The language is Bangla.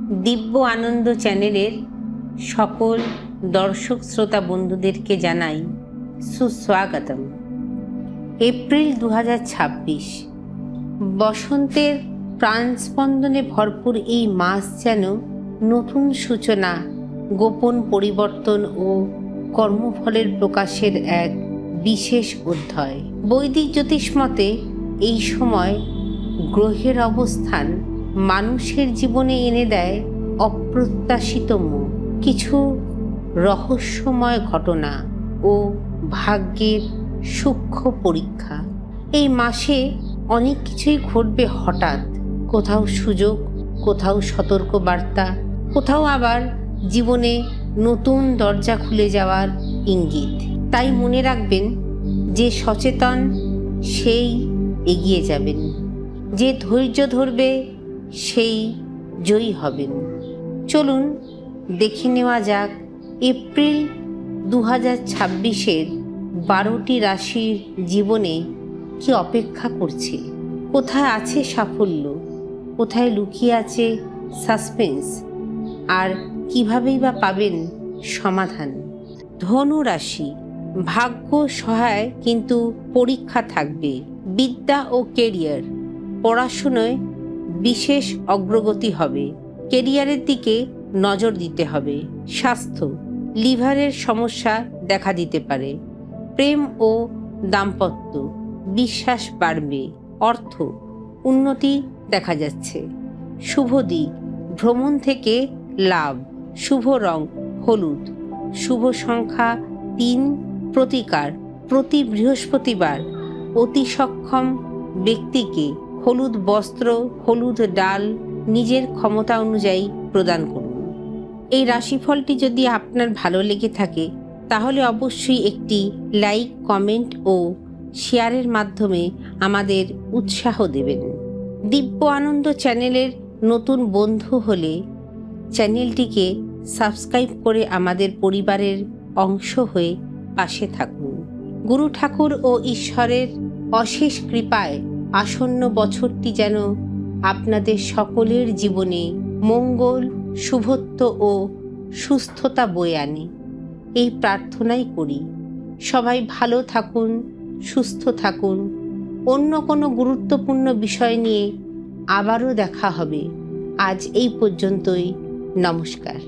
দিব্য আনন্দ চ্যানেলের সকল দর্শক শ্রোতা বন্ধুদেরকে জানাই সুস্বাগতম। এপ্রিল 2026, বসন্তের প্রাণস্পন্দনে ভরপুর এই মাস যেন নতুন সূচনা, গোপন পরিবর্তন ও কর্মফলের প্রকাশের এক বিশেষ অধ্যায়। বৈদিক জ্যোতিষ মতে এই সময় গ্রহের অবস্থান মানুষের জীবনে এনে দেয় অপ্রত্যাশিত কিছু রহস্যময় ঘটনা ও ভাগ্যের সূক্ষ্ম পরীক্ষা। এই মাসে অনেক কিছুই ঘটবে হঠাৎ, কোথাও সুযোগ, কোথাও সতর্ক বার্তা, কোথাও আবার জীবনে নতুন দরজা খুলে যাওয়ার ইঙ্গিত। তাই মনে রাখবেন, যে সচেতন সেই এগিয়ে যাবেন, যে ধৈর্য ধরবে সেই জয়ী হবেন। চলুন দেখে নেওয়া যাক এপ্রিল 2026-এর 12টি রাশির জীবনে কি অপেক্ষা করছে। কোথায় আছে সাফল্য, কোথায় লুকিয়ে আছে সাসপেন্স, আর কিভাবেই বা পাবেন সমাধান। ধনু রাশি, ভাগ্য সহায় কিন্তু পরীক্ষা থাকবে। বিদ্যা ও কেরিয়ার, পড়াশুনোয় বিশেষ অগ্রগতি হবে। কেরিয়ারের দিকে নজর দিতে হবে। স্বাস্থ্য, লিভারের সমস্যা দেখা দিতে পারে। প্রেম ও দাম্পত্য, বিশ্বাস বাড়বে। অর্থ, উন্নতি দেখা যাচ্ছে। শুভ দিক, ভ্রমণ থেকে লাভ। শুভ রং হলুদ। শুভ সংখ্যা 3। প্রতিকার, প্রতি বৃহস্পতিবার অতি সক্ষম ব্যক্তিকে হলুদ বস্ত্র, হলুদ ডাল নিজের ক্ষমতা অনুযায়ী প্রদান করুন। এই রাশিফলটি যদি আপনার ভালো লেগে থাকে তাহলে অবশ্যই একটি লাইক, কমেন্ট ও শেয়ারের মাধ্যমে আমাদের উৎসাহ দেবেন। দিব্য আনন্দ চ্যানেলের নতুন বন্ধু হলে চ্যানেলটিকে সাবস্ক্রাইব করে আমাদের পরিবারের অংশ হয়ে পাশে থাকুন। গুরু ঠাকুর ও ঈশ্বরের অশেষ কৃপায় আসন্ন বছরটি যেন আপনাদের সকলের জীবনে মঙ্গল, শুভত্ব ও সুস্থতা বয়ে আনে, এই প্রার্থনাই করি। সবাই ভালো থাকুন, সুস্থ থাকুন। অন্য কোনো গুরুত্বপূর্ণ বিষয় নিয়ে আবারও দেখা হবে। আজ এই পর্যন্তই। নমস্কার।